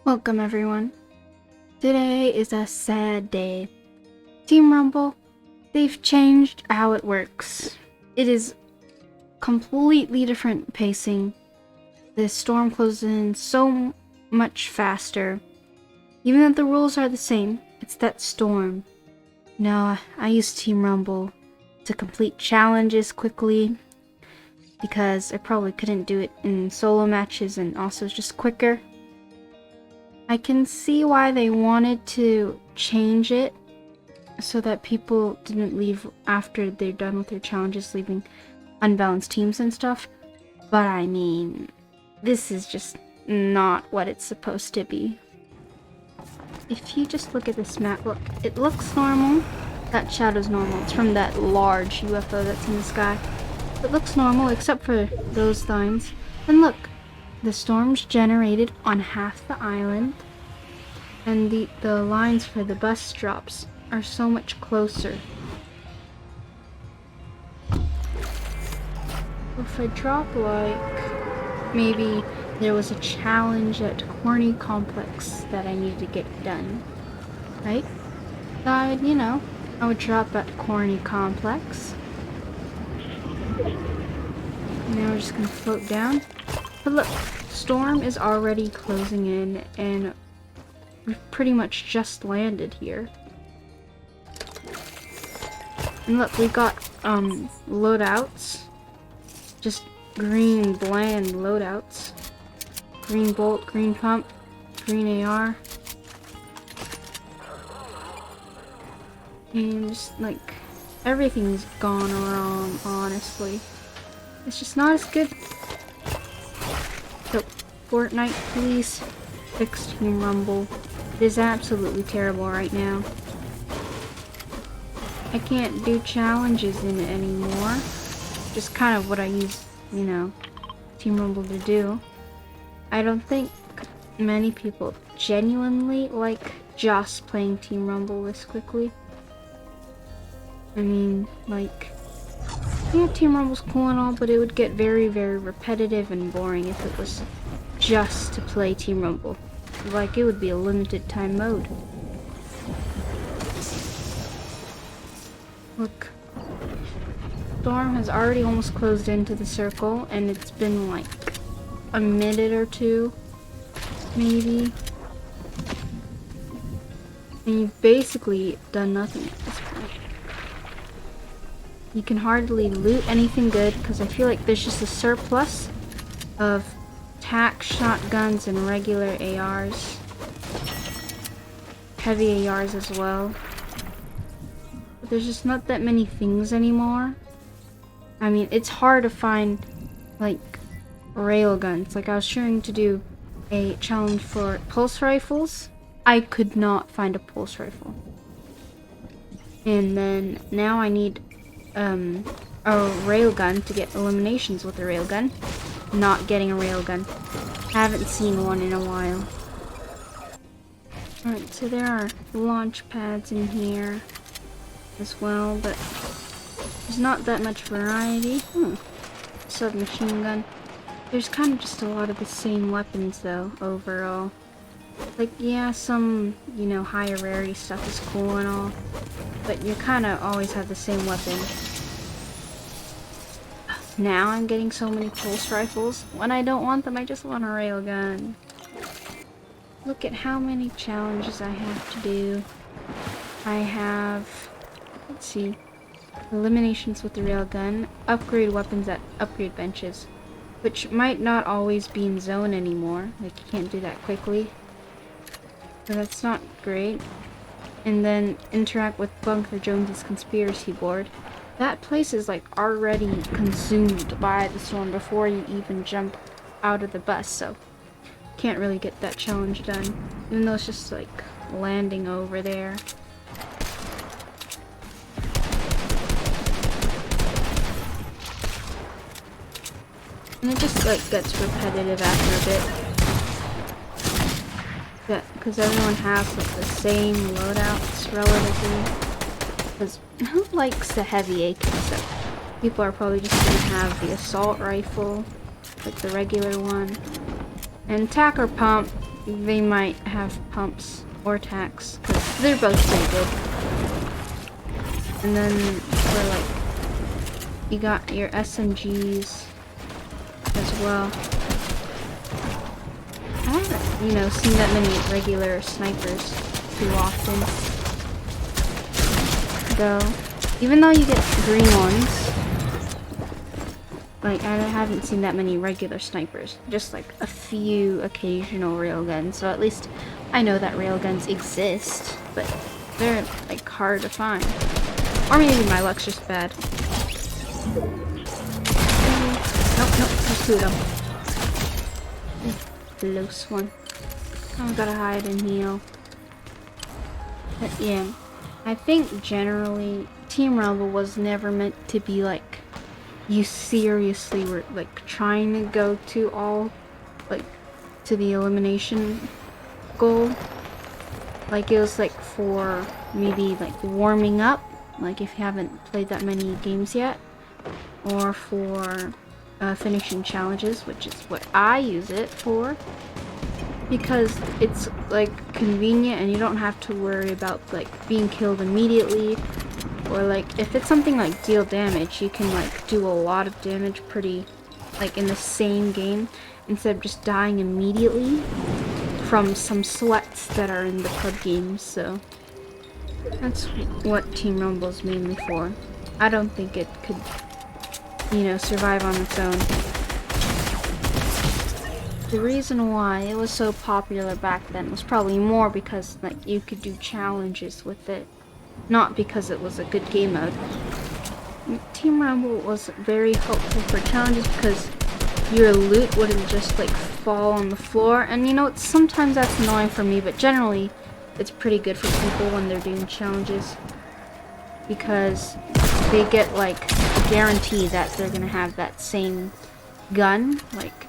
Welcome everyone. Today is a sad day. Team Rumble, they've changed how it works. It is completely different pacing. The storm closes in so much faster. Even though the rules are the same, it's that storm. Now, I use Team Rumble to complete challenges quickly because I probably couldn't do it in solo matches, and also it's just quicker. I can see why they wanted to change it so that people didn't leave after they're done with their challenges, leaving unbalanced teams and stuff. But I mean, this is just not what it's supposed to be. If you just look at this map, look, it looks normal. That shadow's normal. It's from that large UFO that's in the sky. It looks normal except for those lines. And look, the storm's generated on half the island, and the lines for the bus drops are so much closer. If I drop, like, maybe there was a challenge at Corny Complex that I needed to get done, right? So I would drop at Corny Complex. Now we're just gonna float down. But look, storm is already closing in, and we've pretty much just landed here. And look, we got loadouts. Just green bland loadouts. Green bolt, green pump, green AR. And just like everything's gone wrong, honestly. It's just not as good. So, Fortnite, please fix Team Rumble. It is absolutely terrible right now. I can't do challenges in it anymore. Just kind of what I use, Team Rumble to do. I don't think many people genuinely like just playing Team Rumble this quickly. I mean, like, yeah, Team Rumble's cool and all, but it would get very, very repetitive and boring if it was just to play Team Rumble. Like, it would be a limited time mode. Look. Storm has already almost closed into the circle, and it's been like a minute or two, maybe. And you've basically done nothing at this point. You can hardly loot anything good because I feel like there's just a surplus of tac shotguns and regular ARs. Heavy ARs as well. But there's just not that many things anymore. I mean, it's hard to find, like, railguns. Like, I was trying to do a challenge for pulse rifles. I could not find a pulse rifle. And then now I need a railgun to get eliminations with a railgun. Not getting a railgun. Haven't seen one in a while. Alright, so there are launch pads in here as well, but there's not that much variety. Submachine gun. There's kind of just a lot of the same weapons though, overall. Like, yeah, some, higher rarity stuff is cool and all, but you kind of always have the same weapon. Now I'm getting so many pulse rifles. When I don't want them, I just want a railgun. Look at how many challenges I have to do. I have, let's see, eliminations with the railgun, upgrade weapons at upgrade benches, which might not always be in zone anymore. Like, you can't do that quickly. So that's not great. And then interact with Bunker Jones's conspiracy board. That place is like already consumed by the storm before you even jump out of the bus, so can't really get that challenge done. Even though it's just like landing over there. And it just like gets repetitive after a bit. Yeah, because everyone has like the same loadouts relatively. Because who likes the heavy AK stuff? People are probably just gonna have the assault rifle, like the regular one. And tac or pump, they might have pumps or attacks, because they're both pretty good. And then for like, you got your SMGs as well. I haven't, seen that many regular snipers too often. Though, even though you get green ones, like, I haven't seen that many regular snipers. Just like a few occasional railguns. So at least I know that railguns exist, but they're like hard to find. Or maybe my luck's just bad. Nope, there's two of them. Close one. Oh, gotta hide and heal. But yeah, I think generally Team Rumble was never meant to be like, you seriously were like trying to go to all, like, to the elimination goal. Like, it was like for maybe like warming up, like if you haven't played that many games yet, or for finishing challenges, which is what I use it for, because it's like convenient and you don't have to worry about like being killed immediately. Or like, if it's something like deal damage, you can like do a lot of damage pretty, like, in the same game, instead of just dying immediately from some sweats that are in the pub games. So that's what Team Rumble's mainly for. I don't think it could, survive on its own. The reason why it was so popular back then was probably more because like you could do challenges with it. Not because it was a good game mode. Team Rumble was very helpful for challenges because your loot wouldn't just like fall on the floor, and sometimes that's annoying for me, but generally it's pretty good for people when they're doing challenges because they get like a guarantee that they're gonna have that same gun. Like,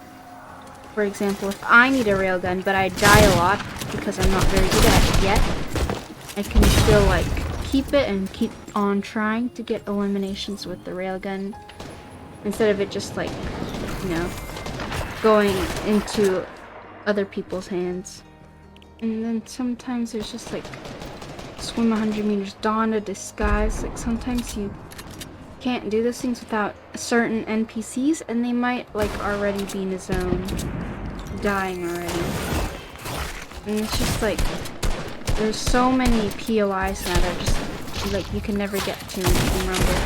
for example, if I need a railgun but I die a lot because I'm not very good at it yet, I can still like keep it and keep on trying to get eliminations with the railgun instead of it just like, going into other people's hands. And then sometimes there's just like swim 100 meters, don a disguise. Like, sometimes you can't do those things without certain NPCs, and they might like already be in a zone, dying already. And it's just like, there's so many POIs now that are just like you can never get to in Team Rumble.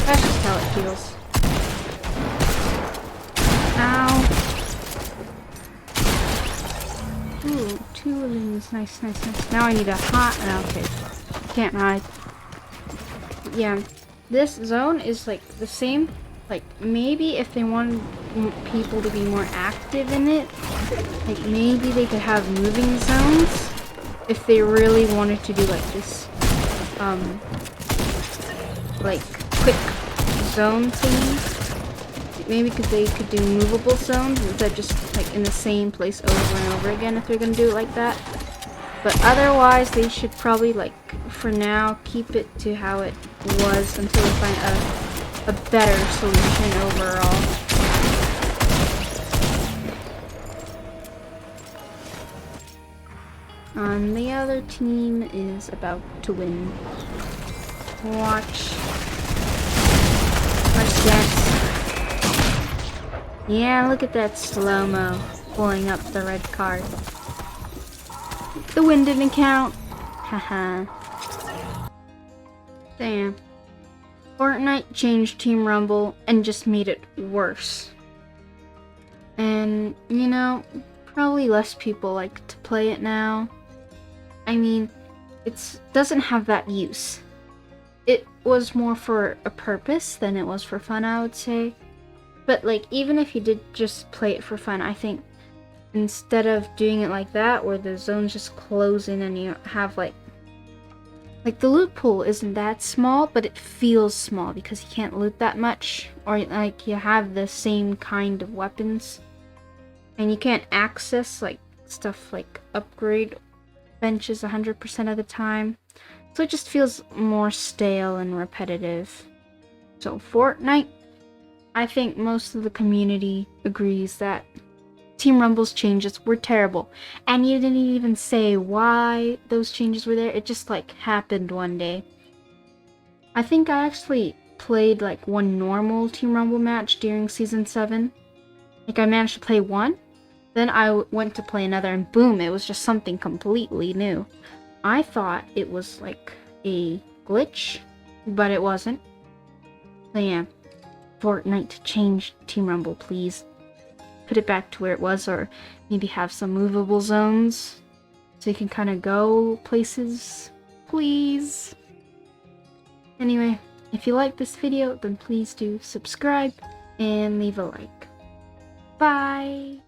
That's just how it feels. Ow. Ooh, 2 balloons. Nice. Now I need a hot. Okay, can't hide. Yeah, this zone is like the same. Like, maybe if they wanted people to be more active in it, like maybe they could have moving zones. If they really wanted to do like this, like quick zone thingy, maybe they could do movable zones instead of just like in the same place over and over again if they're gonna do it like that. But otherwise, they should probably, like, for now, keep it to how it was until we find a better solution overall. The other team is about to win. Watch that. Yeah, look at that slow-mo pulling up the red card. The win didn't count. Haha. Damn. Fortnite changed Team Rumble and just made it worse. And, probably less people like to play it now. I mean, it doesn't have that use. It was more for a purpose than it was for fun, I would say. But, like, even if you did just play it for fun, I think instead of doing it like that, where the zones just close in and you have, like, the loot pool isn't that small, but it feels small because you can't loot that much. Or, like, you have the same kind of weapons. And you can't access, like, stuff like upgrade benches 100% of the time. So it just feels more stale and repetitive. So Fortnite, I think most of the community agrees that Team Rumble's changes were terrible. And you didn't even say why those changes were there. It just like happened one day. I think I actually played like one normal Team Rumble match during season 7. Like I managed to play one, then I went to play another and boom, it was just something completely new. I thought it was like a glitch, but it wasn't. So yeah, Fortnite, change Team Rumble, please. Put it back to where it was, or maybe have some movable zones so you can kind of go places, please. Anyway, if you like this video, then please do subscribe and leave a like. Bye!